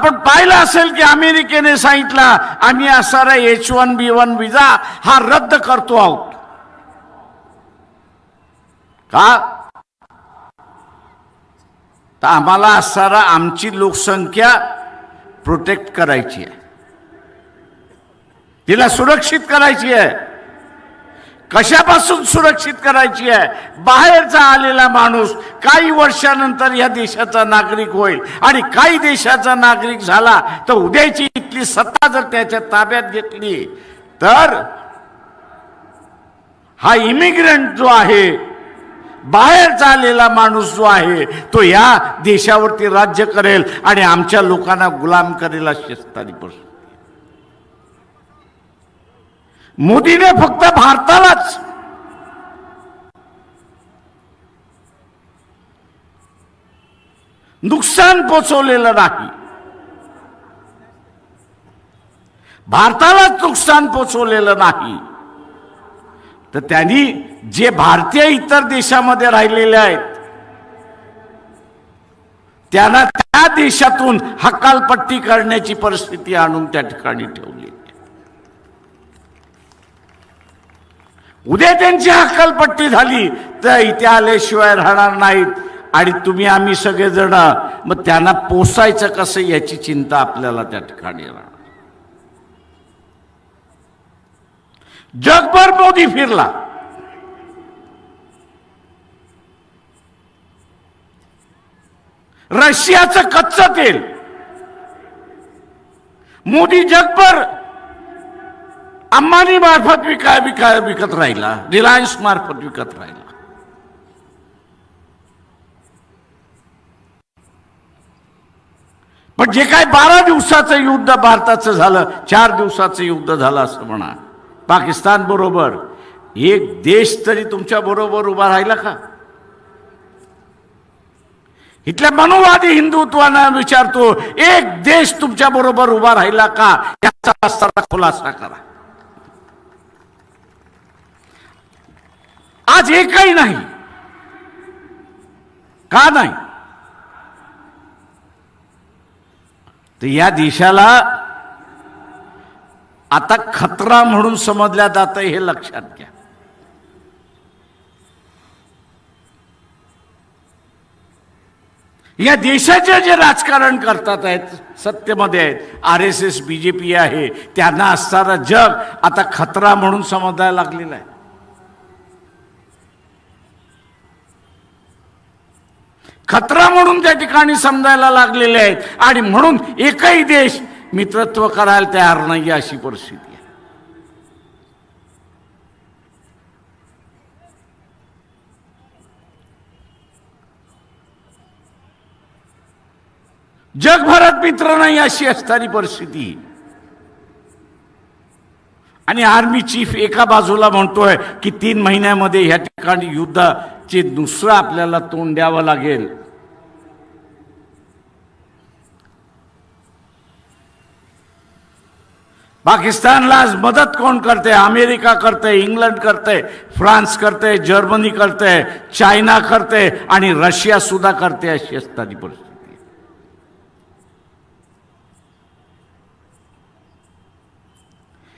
आपण पाहिलं असेल की अमेरिकेने सांगितलं आम्ही असणारा H1B1 विजा हा रद्द करतो आहोत. का? तर आम्हाला असणारा आमची लोकसंख्या प्रोटेक्ट करायची आहे, तिला सुरक्षित करायची आहे. कशापासून सुरक्षित करायची आहे? बाहेरचा आलेला माणूस काही वर्षानंतर या देशाचा नागरिक होईल आणि काही देशाचा नागरिक झाला तर उद्याची इथली सत्ता जर त्याच्या ताब्यात घेतली तर हा इमिग्रंट जो आहे, बाहेरचा आलेला माणूस जो आहे, तो या देशावरती राज्य करेल आणि आमच्या लोकांना गुलाम करेल अशी असणारी परिस्थिती. मोदीने फक्त भारतालाच नुकसान पोचवलेलं नाही, भारतालाच नुकसान पोचवलेलं नाही, तर त्यांनी जे भारतीय इतर देशामध्ये राहिलेले आहेत त्यांना त्या देशातून हकालपट्टी करण्याची परिस्थिती आणून त्या ठिकाणी ठेवली. उद्या त्यांची हकालपट्टी झाली तर इथे आल्याशिवाय राहणार नाहीत आणि तुम्ही आम्ही सगळेजण मग त्यांना पोसायचं कसं याची चिंता आपल्याला त्या ठिकाणी राहणार. जगभर मोदी फिरला, रशियाचं कच्चं तेल मोदी जगभर अंबानी मार्फत विकत राहिला, रिलायन्स मार्फत विकत राहिला. पण जे काय 12 दिवसाचं युद्ध भारताचं झालं, 4 दिवसाचं युद्ध झालं असं म्हणा पाकिस्तान बरोबर, एक देश तरी तुमच्या बरोबर उभा राहिला का? इथल्या मनुवादी हिंदुत्वाला विचारतो, एक देश तुमच्या बरोबर उभा राहिला का? याचा खुलासा करा. आज एकही नाही. का नाही? तर या देशाला आता खतरा म्हणून समजल्या जातं हे लक्षात घ्या. या देशाचे जे राजकारण करतात आहेत, सत्तेमध्ये आहेत, RSS BJP आहे, त्यांना असणारा जग आता खतरा म्हणून समजायला लागलेला आहे. खतरा म्हणून त्या ठिकाणी समजायला लागलेले आहेत आणि म्हणून एकही देश मित्रत्व करायला तयार नाही अशी परिस्थिती आहे. जगभरात मित्र नाही अशी असणारी परिस्थिती. आणि आर्मी चीफ एका बाजूला म्हणतोय की 3 महिन्यामध्ये ह्या ठिकाणी युद्धाचे दुसरं आपल्याला तोंड द्यावं लागेल. पाकिस्तानला आज मदत कोण करते? अमेरिका करते, इंग्लंड करते, फ्रान्स करते, जर्मनी करते, चायना करते आणि रशिया सुद्धा करते अशी असणारी परिस्थिती.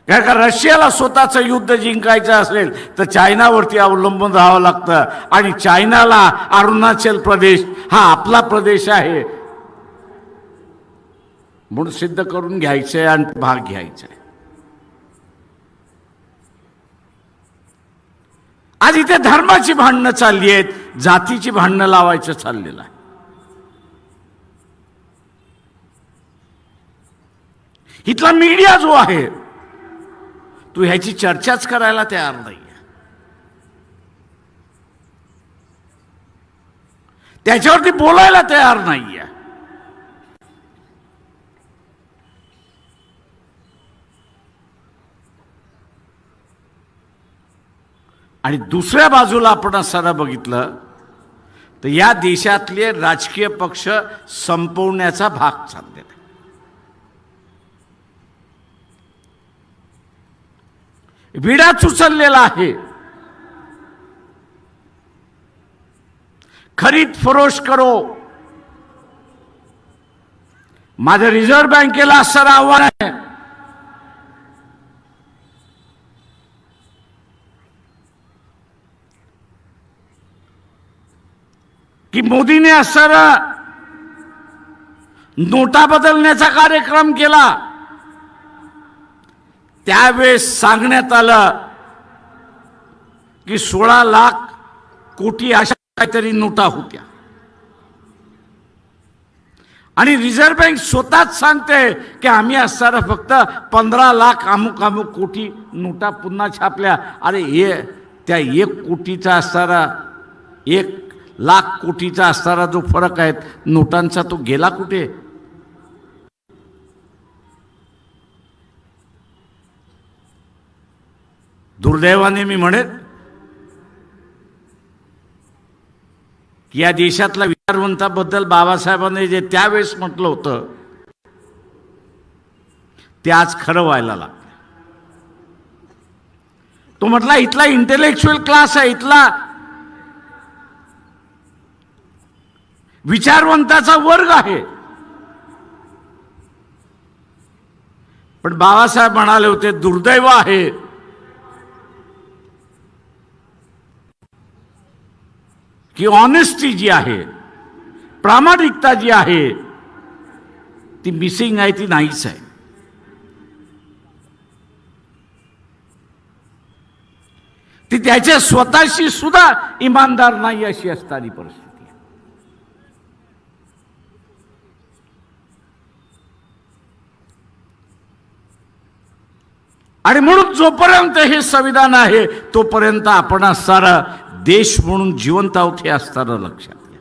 कारण का रशियाला स्वतःचं युद्ध जिंकायचं असेल तर चायनावरती अवलंबून राहावं लागतं आणि चायनाला अरुणाचल प्रदेश हा आपला प्रदेश आहे म्हणून सिद्ध करून घ्यायचंय आणि भाग घ्यायचा आहे. आज इथे धर्माची भांडणं चालली आहेत, जातीची भांडणं लावायचं चाललेलं आहे. इथला मीडिया जो आहे तू ह्याची चर्चाच करायला तयार नाही, त्याच्यावरती बोलायला तयार नाहीये. आणि दुसऱ्या बाजूला आपण असताना बघितलं तर या देशातले राजकीय पक्ष संपवण्याचा भाग चाललेला आहे. विडाच उचललेला आहे. खरीद फरोश करो, माझं रिझर्व्ह बँकेला असं आव्हान आहे की मोदीने असं नोटा बदलण्याचा कार्यक्रम केला, त्यावेळेस सांगण्यात आलं की 16 लाख कोटी अशा काहीतरी नोटा होत्या, आणि रिझर्व्ह बँक स्वतःच सांगते की आम्ही असताना फक्त 15 लाख अमुक अमुक कोटी नोटा पुन्हा छापल्या. अरे हे त्या 1 कोटीचा असणारा 1 लाख कोटीचा असणारा जो फरक आहे नोटांचा, तो गेला कुठे? दुर्दैवाने मी म्हणेन की या देशातल्या विचारवंताबद्दल बाबासाहेबांनी जे त्यावेळेस म्हटलं होतं ते आज खरं व्हायला लागलं. तो म्हटला इथला इंटेलेक्च्युअल क्लास आहे, इथला विचारवंताचा वर्ग आहे. पण बाबासाहेब म्हणाले होते दुर्दैव आहे की ऑनेस्टी जी आहे, प्रामाणिकता जी आहे ती मिसिंग आहे, ती नाहीच आहे. ती त्याच्या स्वतःशी सुद्धा इमानदार नाही अशी असणारी परिस्थिती आहे. आणि म्हणून जोपर्यंत हे संविधान आहे तोपर्यंत आपण सारा देश म्हणून जिवंत आहोत हे असताना लक्षात घ्या.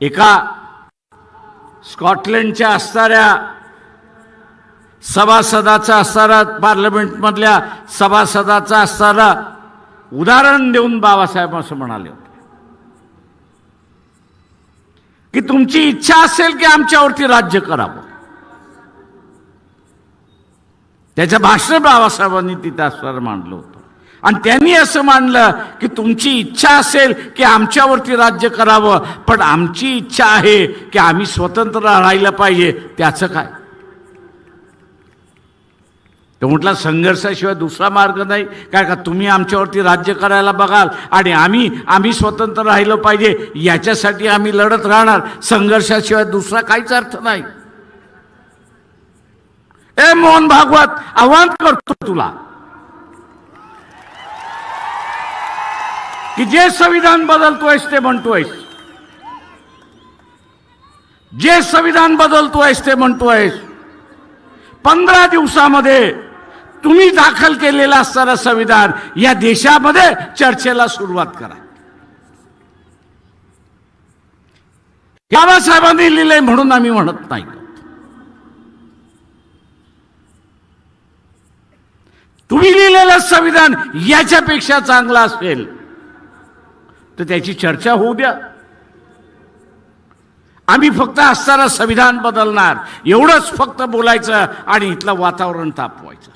एका स्कॉटलंडच्या असणाऱ्या सभासदाचा असणारा, पार्लमेंटमधल्या सभासदाचा असणारा उदाहरण देऊन बाबासाहेब असं म्हणाले होते की तुमची इच्छा असेल की आमच्यावरती राज्य करावं. त्याचं भाषण बाबासाहेबांनी तिथे असणारं मांडलं होतं, आणि त्यांनी असं मांडलं की तुमची इच्छा असेल की आमच्यावरती राज्य करावं, पण आमची इच्छा आहे की आम्ही स्वतंत्र राहायला पाहिजे. त्याचं काय? तो म्हटला संघर्षाशिवाय दुसरा मार्ग नाही. काय का तुम्ही आमच्यावरती राज्य करायला बघाल आणि आम्ही स्वतंत्र राहिलं पाहिजे याच्यासाठी आम्ही लढत राहणार. संघर्षाशिवाय दुसरा काहीच अर्थ नाही. ए मोहन भागवत, आव्हान करतो तुला की जे संविधान बदलतोयस ते म्हणतोयस, जे संविधान बदलतोयस ते म्हणतोयस, 15 दिवसामध्ये तुम्ही दाखल केलेलं असणारं संविधान या देशामध्ये चर्चेला सुरुवात करा. बाबासाहेबांनी लिहिलंय म्हणून आम्ही म्हणत नाही. तुम्ही लिहिलेलं संविधान याच्यापेक्षा चांगलं असेल तर त्याची चर्चा होऊ द्या. आम्ही फक्त असणारं संविधान बदलणार एवढंच फक्त बोलायचं आणि इथलं वातावरण तापवायचं.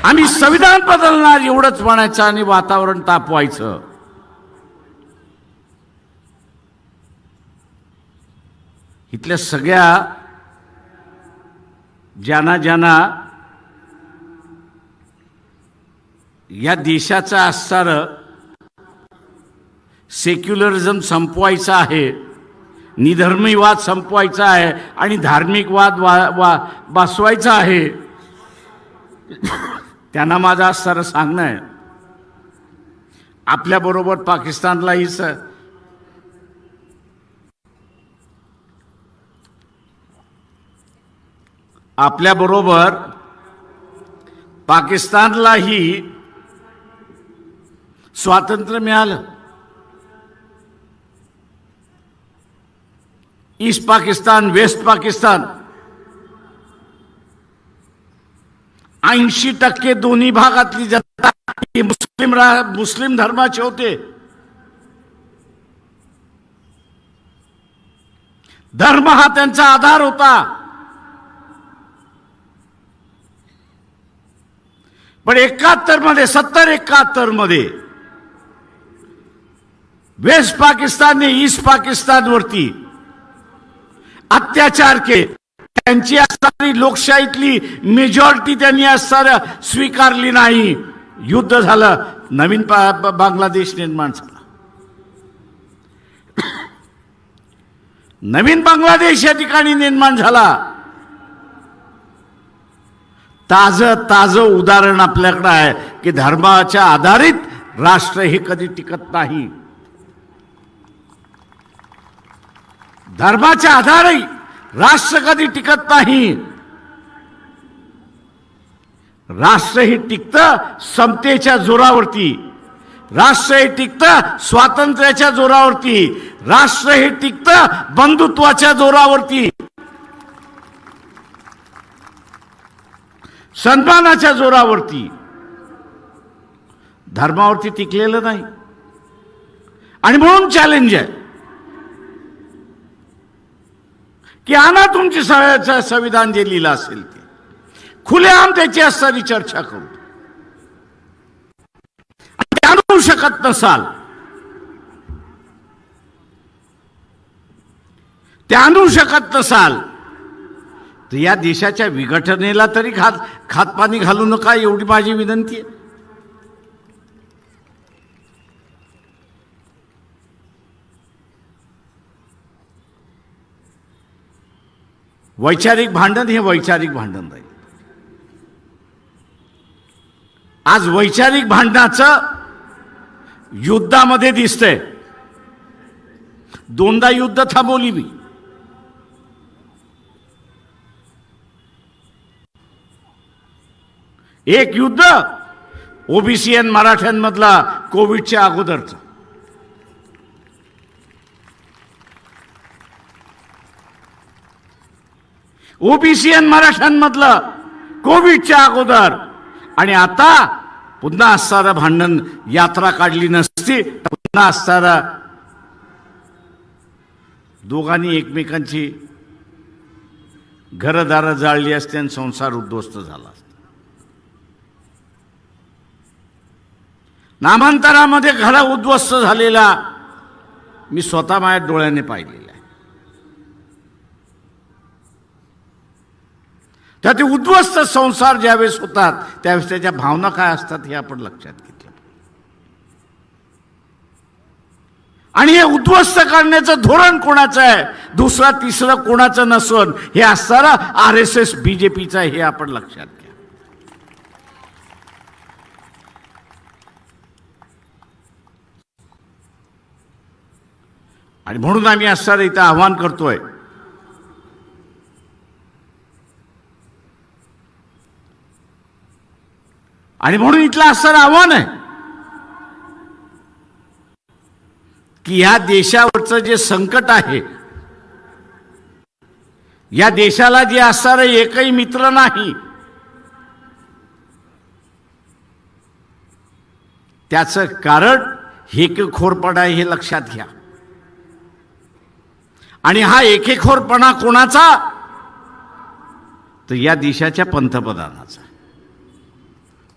आम्ही संविधान बदलणार एवढंच म्हणायचं आणि वातावरण तापवायचं. इथल्या सगळ्या ज्यांना या देशाचं असणारं सेक्युलरिझम संपवायचं आहे, निधर्मीवाद संपवायचा आहे आणि धार्मिक वाद बसवायचा आहे, त्यांना माझं असणारं सांगणं आहे आपल्याबरोबर पाकिस्तानलाही आपल्याबरोबर पाकिस्तानलाही स्वातंत्र्य मिळालं. ईस्ट पाकिस्तान, वेस्ट पाकिस्तान 80% दोन्ही भागातली जनता मुस्लिम धर्माचे होते. धर्म हा त्यांचा आधार होता. पण 71 मध्ये 70-71 मध्ये वेस्ट पाकिस्तानने ईस्ट पाकिस्तानवरती अत्याचार केले. त्यांची असणारी लोकशाहीतली मेजॉरिटी त्यांनी असणाऱ्या स्वीकारली नाही. युद्ध झालं. नवीन बांगलादेश निर्माण झाला. नवीन बांगलादेश या ठिकाणी निर्माण झाला. ताज उदाहरण आपल्याकडे आहे की धर्माच्या आधारित राष्ट्र हे कधी टिकत नाही. धर्माच्या आधारे राष्ट्र कधी टिकत नाही. राष्ट्र हे टिकतं समतेच्या जोरावरती. राष्ट्र हे टिकतं स्वातंत्र्याच्या जोरावरती. राष्ट्र हे टिकतं बंधुत्वाच्या जोरावरती, सन्मानाच्या जोरावरती. धर्मावरती टिकलेलं नाही. आणि म्हणून चॅलेंज आहे की आणा तुमची संविधान जे लिहिलं असेल ते खुलेआम त्याची असणारी चर्चा करू. ते आणू शकत नसाल, ते आणू शकत नसाल तर या देशाच्या विघटनेला तरी खातपाणी घालू नका, एवढी माझी विनंती आहे. वैचारिक भांडण हे वैचारिक भांडण राहील. आज वैचारिक भांडणाचं युद्धामध्ये दिसतंय. दोनदा युद्ध थांबवली मी. एक युद्ध ओबीसी आणि मराठ्यांमधला कोविडच्या अगोदरचं. ओबीसी आणि मराठ्यांमधलं कोविडच्या अगोदर. आणि आता पुन्हा असणारं भांडण, यात्रा काढली नसती तर पुन्हा असणारं दोघांनी एकमेकांची घरदारं जाळली असते आणि संसार उद्ध्वस्त झाला असता. नामांतरामध्ये घर उद्ध्वस्त झालेला मी स्वतः माझ्या डोळ्याने पाहिलेला आहे. त्या ते उद्ध्वस्त संसार ज्यावेळेस होतात त्यावेळेस त्याच्या भावना काय असतात हे आपण लक्षात घेतलं. आणि हे उद्ध्वस्त करण्याचं धोरण कोणाचं आहे, दुसरा तिसरं कोणाचं नसून हे असणारं RSS BJPचं आहे, हे आपण लक्षात घ्या. आणि म्हणून आम्ही असणारं इथं आव्हान करतोय आणि म्हणून इथलं असणारं आव्हान आहे की या देशावरचं जे संकट आहे, या देशाला जे असणारं एकही मित्र नाही, त्याचं कारण हेकेखोरपणा आहे, हे लक्षात घ्या. आणि हा एकेखोरपणा कोणाचा, तर या देशाच्या पंतप्रधानाचा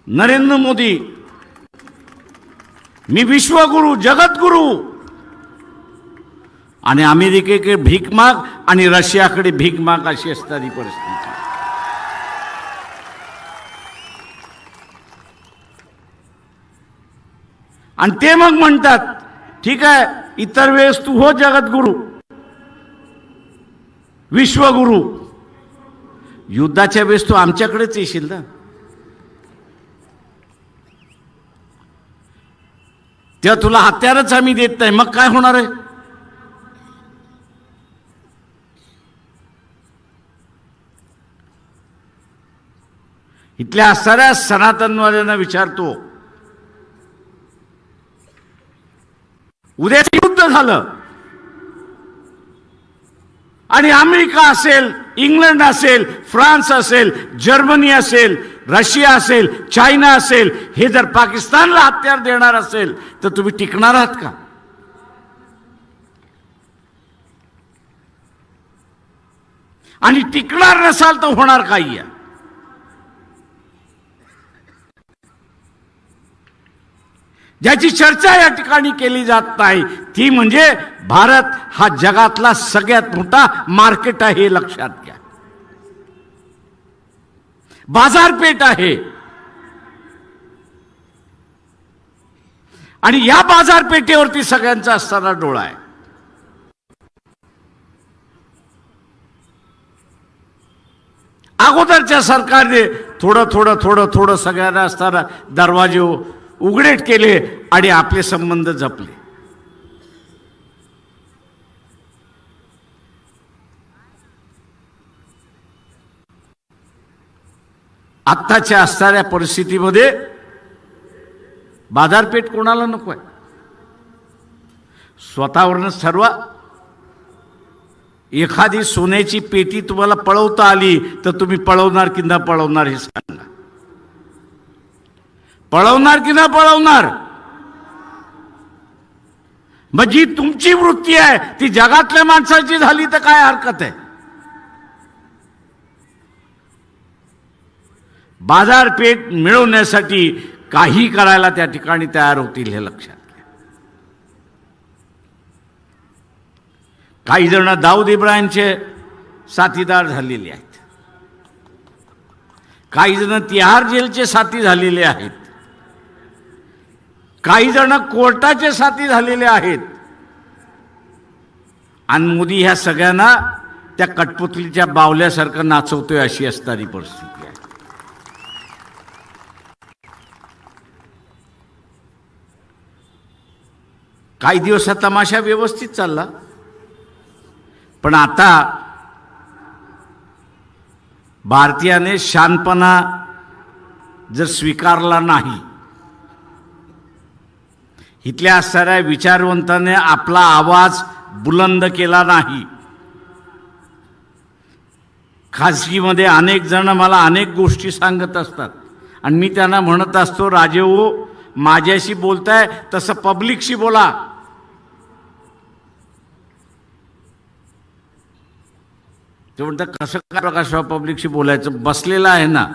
नरेंद्र मोदी. मी विश्वगुरु, जगतगुरु, आणि अमेरिकेकडे भीक माग आणि रशियाकडे भीक माग अशी असणारी परिस्थिती. आणि ते मग म्हणतात ठीक आहे इतर वेळेस तू हो जगद्गुरु, विश्वगुरु, युद्धाच्या वेळेस तू आमच्याकडेच येशील ना. तेव्हा तुला हत्यारच आम्ही देत नाही, मग काय होणार आहे. इथल्या असणाऱ्या सनातनवाल्यांना विचारतो, उद्या युद्ध झालं आणि अमेरिका असेल, इंग्लंड असेल, फ्रान्स असेल, जर्मनी असेल, रशिया असेल, चायना असेल, हे जर पाकिस्तानला हत्यार देणार असेल तर तुम्ही टिकणार आहात का. आणि टिकणार नसाल तर होणार काही आहे. ज्याची चर्चा या ठिकाणी केली जात नाही ती म्हणजे भारत हा जगातला सगळ्यात मोठा मार्केट आहे, हे लक्षात घ्या. बाजारपेठ आहे आणि या बाजारपेठेवरती सगळ्यांचा असणारा डोळा आहे. अगोदरच्या सरकारने थोडं सगळ्यांना असताना दरवाजे उघडे केले आणि आपले संबंध जपले. आत्ताच्या असणाऱ्या परिस्थितीमध्ये बाजारपेठ कोणाला नको आहे. स्वतःवरूनच ठरवा. एखादी सोन्याची पेटी तुम्हाला पळवता आली तर तुम्ही पळवणार की न पळवणार हे सांगा. पळवणार की न पळवणार. मग जी तुमची वृत्ती आहे ती जगातल्या माणसाची झाली तर काय हरकत आहे. बाजारपेठ मिळवण्यासाठी काही करायला त्या ठिकाणी तयार होतील, हे लक्षात घ्या. काही जण दाऊद इब्राहिमचे साथीदार झालेले आहेत, काही जण तिहार जेलचे साथी झालेले आहेत, काही जण कोर्टाचे साथी झालेले आहेत. आणि मोदी ह्या सगळ्यांना त्या कठपुतलीच्या बावल्यासारखं नाचवतोय, अशी असणारी परिस्थिती आहे. काही दिवस हा तमाशा व्यवस्थित चालला, पण आता भारतीयाने शानपणा जर स्वीकारला नाही, इथल्या असणाऱ्या विचारवंताने आपला आवाज बुलंद केला नाही. खाजगीमध्ये अनेक जण मला अनेक गोष्टी सांगत असतात आणि मी त्यांना म्हणत असतो, राजे हो, माझ्याशी बोलताय तसं पब्लिकशी बोला. ते म्हणतात कसं काय प्रकाशराव पब्लिकशी बोलायचं, बसलेला आहे ना.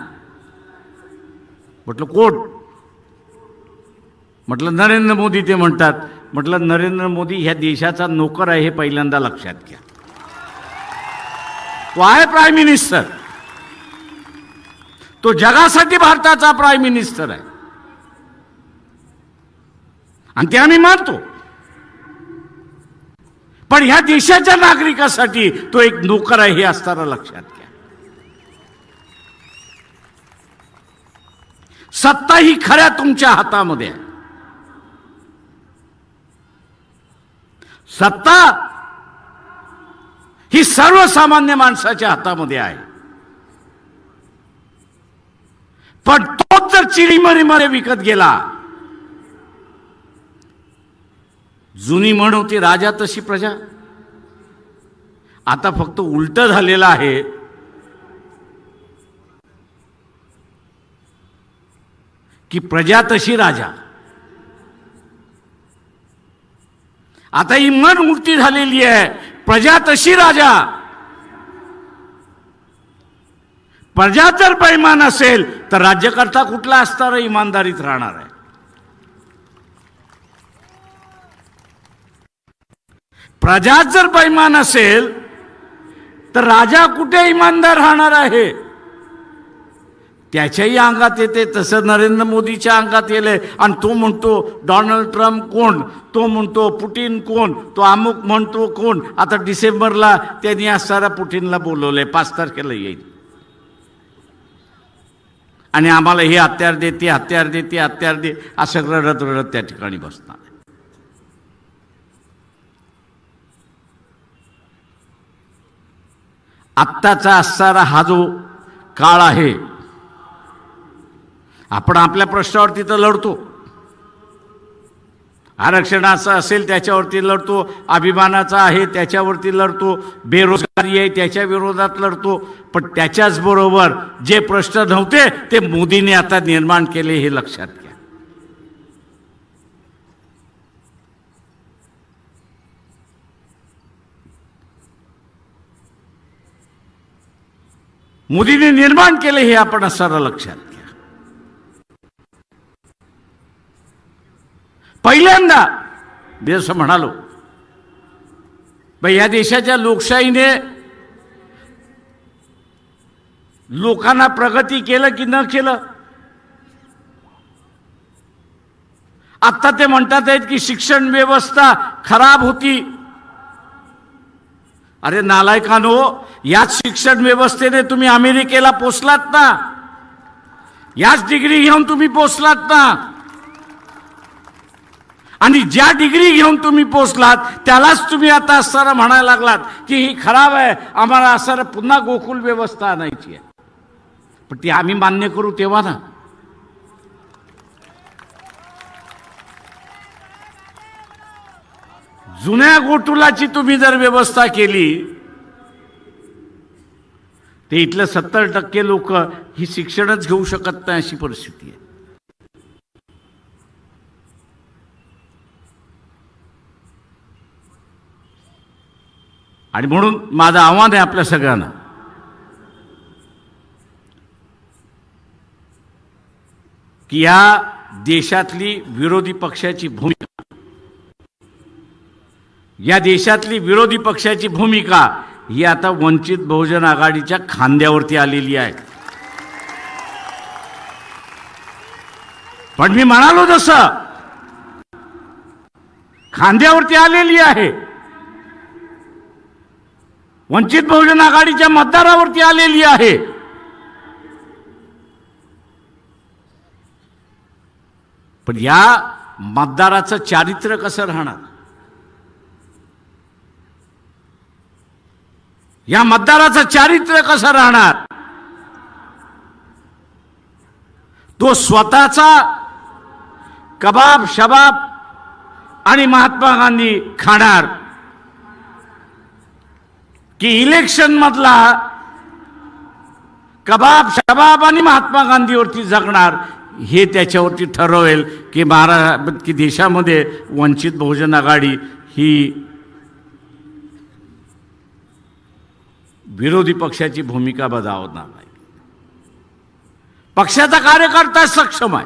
म्हटलं कोण. म्हटलं नरेंद्र मोदी. ते म्हणतात, म्हटलं नरेंद्र मोदी ह्या देशाचा नोकर आहे, हे पहिल्यांदा लक्षात घ्या. तो आहे प्राईम मिनिस्टर, तो जगासाठी भारताचा प्राईम मिनिस्टर आहे आणि ते आम्ही मानतो. पण ह्या देशाच्या नागरिकासाठी तो एक नोकर आहे, हे असताना लक्षात घ्या. सत्ता ही खऱ्या तुमच्या हातामध्ये आहे. सत्ता ही सर्वसामान्य माणसाच्या हातामध्ये आहे. पण तो जर चिरीमरीमध्ये विकत गेला, जुनी म्हण होती राजा तशी प्रजा. आता फक्त उलट झालेलं आहे. की प्रजा तशी राजा. आता ही म्हण उलटी झालेली आहे. प्रजा तशी राजा. प्रजा जर बेईमान असेल तर राज्यकर्ता कुठला असणार, इमानदारीत राहणार आहे. प्रजा जर बेईमान असेल तर राजा कुठे इमानदार राहणार आहे. त्याच्याही अंगात येते तसं नरेंद्र मोदीच्या अंगात येले. आणि तो म्हणतो डोनाल्ड ट्रम्प कोण, तो म्हणतो पुटिन कोण, तो अमुक म्हणतो कोण. आता डिसेंबरला त्यांनी असणारा पुटिनला बोलवलंय, 5 तारखेला येईल. आणि आम्हाला हे हत्यार दे, ते हत्यार दे, ते हत्यार दे, असं रडत रडत त्या ठिकाणी बसणार. आत्ताचा असणारा हा जो काळ आहे, आपण आपल्या प्रश्नावरती तर लढतो. आरक्षणाचं असेल त्याच्यावरती लढतो, अभिमानाचा आहे त्याच्यावरती लढतो, बेरोजगारी आहे त्याच्या विरोधात लढतो. पण त्याच्याच बरोबर जे प्रश्न नव्हते ते मोदींनी आता निर्माण केले, हे लक्षात घ्या. मोदींनी निर्माण केले, हे आपण असणारा लक्षात घ्या. पहिल्यांदा मी असं म्हणालो, या देशाच्या लोकशाहीने लोकांना प्रगती केलं की न केलं? आता ते म्हणतात आहेत की शिक्षण व्यवस्था खराब होती. अरे नालायकांनो, याच शिक्षण व्यवस्थेने तुम्ही अमेरिकेला पोचलात ना, याच डिग्री घेऊन तुम्ही पोचलात ना, आणि ज्या डिग्री घेऊन तुम्ही पोचलात त्यालाच तुम्ही आता असताना म्हणायला लागलात की ही खराब आहे, आम्हाला असं पुन्हा गोकुळ व्यवस्था आणायची आहे. पण ती आम्ही मान्य करू तेव्हा ना. जुन्या गोकुळाची तुम्ही जर व्यवस्था केली ते इथले 70% लोक ही शिक्षणच घेऊ शकत नाही अशी परिस्थिती आहे. आणि म्हणून माझं आव्हान आहे आपल्या सगळ्यांना, की या देशातली विरोधी पक्षाची भूमिका, या देशातली विरोधी पक्षाची भूमिका ही आता वंचित बहुजन आघाडीच्या खांद्यावरती आलेली आहे. पण मी म्हणालो तसं खांद्यावरती आलेली आहे, वंचित बहुजन आघाडीच्या मतदारावरती आलेली आहे. पण या मतदाराचं चारित्र्य कसं राहणार? या मतदाराचं चारित्र्य कसं राहणार? तो स्वतःचा कबाब शबाब आणि महात्मा गांधी खाणार की इलेक्शन मधला कबाब शबाब आणि महात्मा गांधीवरती जगणार, हे त्याच्यावरती ठरवेल की देशामध्ये वंचित बहुजन आघाडी ही विरोधी पक्षाची भूमिका बजावणार नाही. पक्षाचा कार्यकर्ता सक्षम आहे,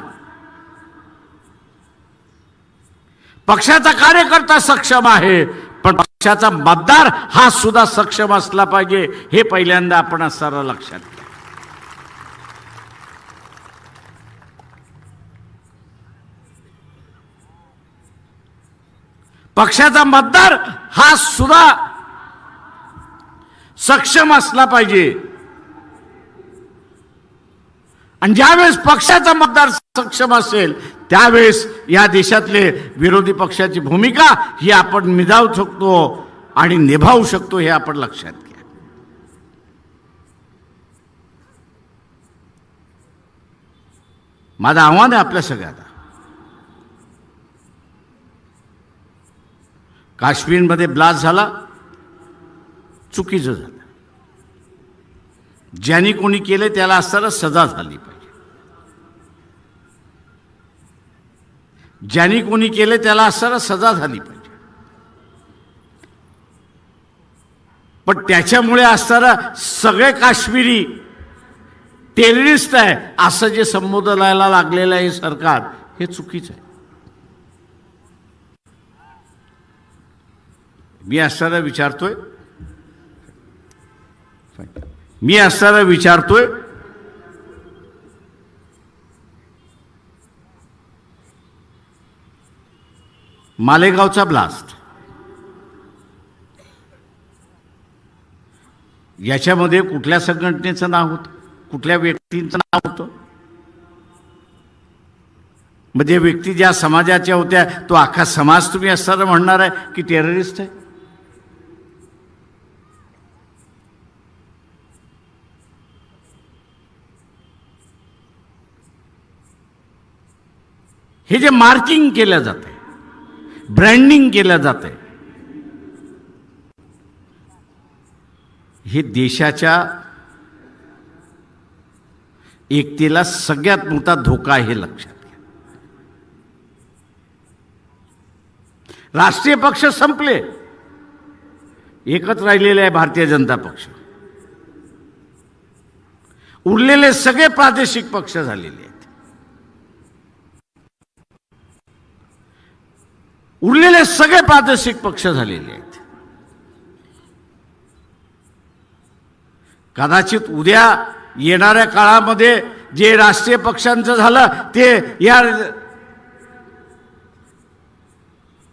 पक्षाचा कार्यकर्ता सक्षम आहे, पण पक्षाचा मतदार हा सुद्धा सक्षम असला पाहिजे, हे पहिल्यांदा आपण सारं लक्षात घ्या. पक्षाचा मतदार हा सुद्धा सक्षम असला पाहिजे. आणि ज्यावेळेस पक्षाचा मतदार सक्षम असेल त्यावेळेस या देशातले विरोधी पक्षाची भूमिका ही आपण निभावू शकतो आणि निभावू शकतो, हे आपण लक्षात घ्या. माझं आव्हान आहे आपल्या सगळ्यांना, काश्मीरमध्ये ब्लास्ट झाला, चुकीचं झालं. ज्यांनी कोणी केले त्याला असताना सजा झाली पाहिजे. ज्यांनी कोणी केले त्याला असताना सजा झाली पाहिजे. पण त्याच्यामुळे असताना सगळे काश्मीरी टेररिस्ट आहे असं जे संबोधनाला लागलेलं आहे सरकार, हे चुकीचं आहे. मी असताना विचारतोय मालेगावचा ब्लास्ट, याच्यामध्ये कुठल्या संघटनेचं नाव होतं, कुठल्या व्यक्तींचं नाव होतं? म्हणजे व्यक्ती ज्या समाजाच्या होत्या तो अख्खा समाज तुम्ही असताना म्हणणार आहे की टेररिस्ट आहे? हे जे मार्किंग केलं जाते, ब्रँडिंग केलं जाते, हे देशाच्या एकतेला सगळ्यात मोठा धोका आहे, हे लक्षात घ्या. राष्ट्रीय पक्ष संपले, एकच राहिलेले आहे भारतीय जनता पक्ष. उरलेले सगळे प्रादेशिक पक्ष झालेले आहेत. उरलेले सगळे प्रादेशिक पक्ष झालेले आहेत. कदाचित उद्या येणाऱ्या काळामध्ये जे राष्ट्रीय पक्षांचं झालं ते या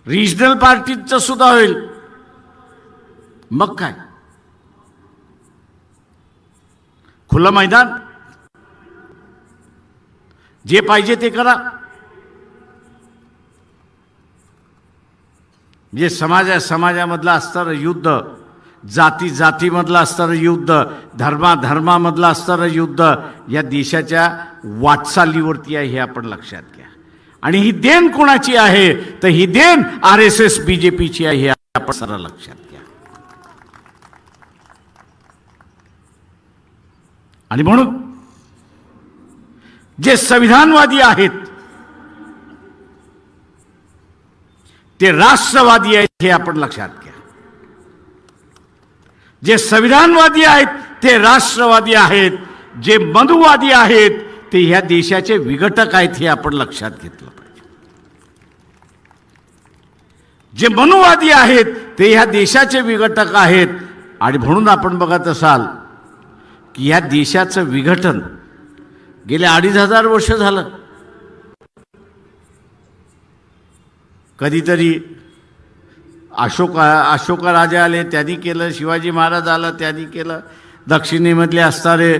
रिजनल पार्टीचं सुद्धा होईल. मग काय, खुलं मैदान, जे पाहिजे ते करा. जे समाजामधलं असणारं युद्ध, जाती जातीमधलं असणारं युद्ध, धर्मामधलं असणारं युद्ध या देशाच्या वाटचालीवरती आहे हे आपण लक्षात घ्या. आणि ही देण कोणाची आहे तर ही देण RSS BJPची आहे हे आपण सरळ लक्षात घ्या. आणि म्हणून जे संविधानवादी आहेत ते राष्ट्रवादी आहेत हे आपण लक्षात घ्या. जे संविधानवादी आहेत ते राष्ट्रवादी आहेत. जे मनुवादी आहेत ते ह्या देशाचे विघटक आहेत हे आपण लक्षात घेतलं पाहिजे. जे मनुवादी आहेत ते ह्या देशाचे विघटक आहेत. आणि म्हणून आपण बघत असाल की या देशाचं विघटन गेले 2500 वर्ष झालं. कधीतरी अशोक राजा आले त्यांनी केलं, शिवाजी महाराज आला त्यांनी केलं, दक्षिणेमधले असणारे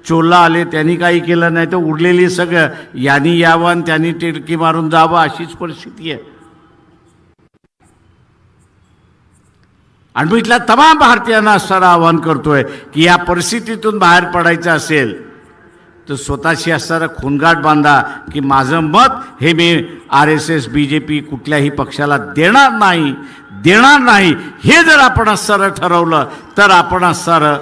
चोला आले त्यांनी काही केलं नाही, तर उरलेली सगळं यांनी यावं त्यांनी टिळकी मारून जावं अशीच परिस्थिती आहे. आणि मी इथल्या तमाम भारतीयांना असणारं आवाहन करतोय की या परिस्थितीतून बाहेर पडायचं असेल तर स्वतःशी असणारा खूनगाठ बांधा की माझं मत हे मी RSS BJP कुठल्याही पक्षाला देणार नाही. हे जर आपण असणारं ठरवलं तर आपण असणारं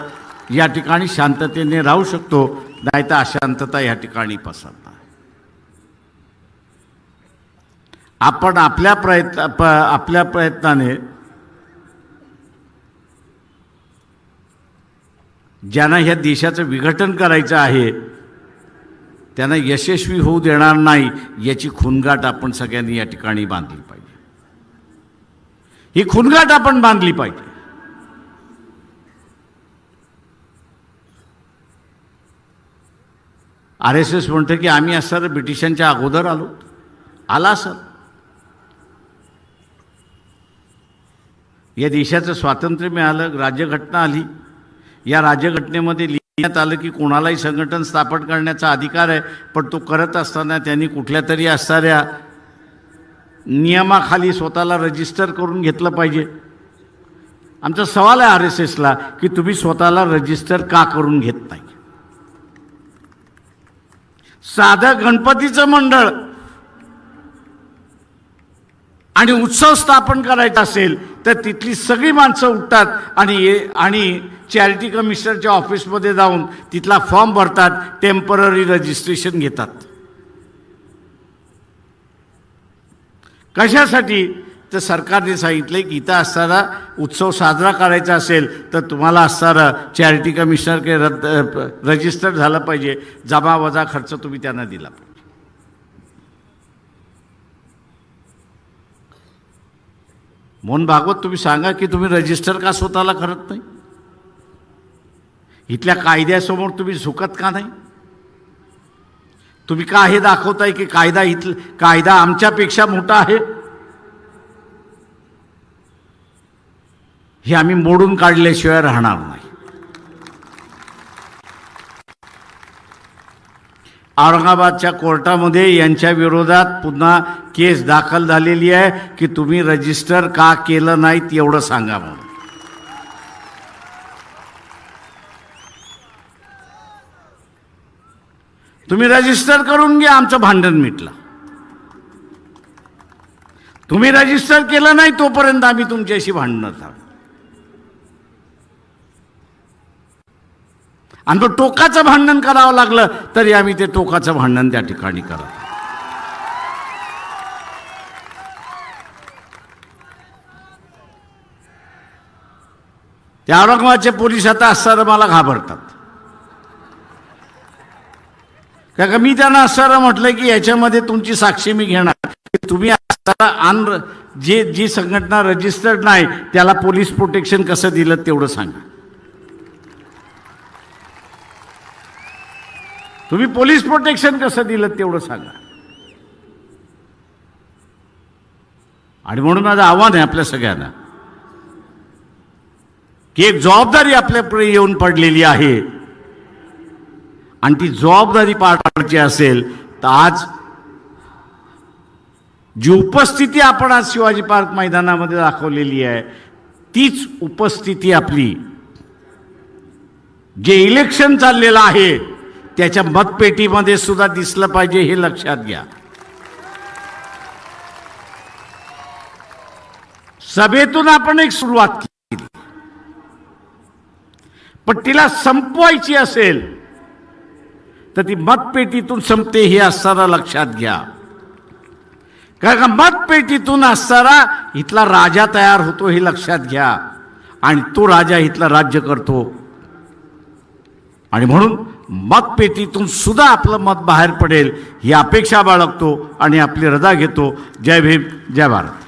या ठिकाणी शांततेने राहू शकतो, नाही तर अशांतता या ठिकाणी पसरणार. आपण आपल्या प्रयत्नाने ज्यांना ह्या देशाचं विघटन करायचं आहे त्यांना यशस्वी होऊ देणार नाही याची खूनगाठ आपण सगळ्यांनी या ठिकाणी बांधली पाहिजे. ही खूनगाठ आपण बांधली पाहिजे. RSS म्हणतं की आम्ही असं ब्रिटिशांच्या अगोदर आला असेल. या देशाचं स्वातंत्र्य मिळालं, राज्यघटना आली. या राज्यघटनेमध्ये लिहिण्यात आलं की कोणालाही संघटन स्थापन करण्याचा अधिकार आहे, पण तो करत असताना त्यांनी कुठल्या तरी असणाऱ्या नियमाखाली स्वतःला रजिस्टर करून घेतलं पाहिजे. आमचा सवाल आहे RSSला की तुम्ही स्वतःला रजिस्टर का करून घेत नाही. साधं गणपतीचं मंडळ आणि उत्सव स्थापन करायचा असेल तर तिथली सगळी माणसं उठतात आणि चॅरिटी कमिशनरच्या ऑफिसमध्ये जाऊन तिथला फॉर्म भरतात, टेम्पररी रजिस्ट्रेशन घेतात. कशासाठी तर सरकारने सांगितले की इथं असणारा उत्सव साजरा करायचा असेल तर तुम्हाला असणारं चॅरिटी कमिशनर रजिस्टर झालं पाहिजे, जमा वजा खर्च तुम्ही त्यांना दिला पाहिजे. मोहन भागवत तुम्ही सांगा की तुम्ही रजिस्टर का स्वतःला करत नाही. इथल्या कायद्यासमोर तुम्ही झुकत का नाही. तुम्ही का हे दाखवताय की कायदा आमच्यापेक्षा मोठा आहे. हे आम्ही मोडून काढल्याशिवाय राहणार नाही. औरंगाबादच्या कोर्टामध्ये यांच्या विरोधात पुन्हा केस दाखल झालेली आहे की तुम्ही रजिस्टर का केलं नाहीत एवढं सांगा म्हणून. तुम्ही रजिस्टर करून घ्या, आमचं भांडण मिटलं. तुम्ही रजिस्टर केलं नाही तोपर्यंत आम्ही तुमच्याशी भांडणार आहोत. आणि तो टोकाचं भांडण करावं लागलं तरी आम्ही ते टोकाचं भांडण त्या ठिकाणी करा. त्या औरंगाबादचे पोलीस आता असणारं मला घाबरतात. कारण मी त्यांना असणारं म्हटलं की याच्यामध्ये तुमची साक्षी मी घेणार, की तुम्ही असताना जी संघटना रजिस्टर्ड नाही त्याला पोलीस प्रोटेक्शन कसं दिलं तेवढं सांगा. तुम्ही पोलीस प्रोटेक्शन कसं दिलं तेवढं सांगा. आणि म्हणून माझं आव्हान आहे आपल्या सगळ्यांना की एक जबाबदारी आपल्यापुढे येऊन पडलेली आहे आणि ती जबाबदारी पार पाडायची असेल तर आज जी उपस्थिती आपण आज शिवाजी पार्क मैदानामध्ये दाखवलेली आहे तीच उपस्थिती आपली जे इलेक्शन चाललेलं आहे त्याच्या मतपेटीमध्ये सुद्धा दिसलं पाहिजे हे लक्षात घ्या. सभेतून आपण एक सुरुवात केली पण तिला संपवायची असेल तर ती मतपेटीतून संपते हे असताना लक्षात घ्या. कारण का मतपेटीतून असताना इथला राजा तयार होतो हे लक्षात घ्या आणि तो राजा इथला राज्य करतो. आणि म्हणून मतपेटीतून सुद्धा आपलं मत बाहेर पडेल ही अपेक्षा बाळगतो आणि आपली रजा घेतो. जय भीम, जय भारत.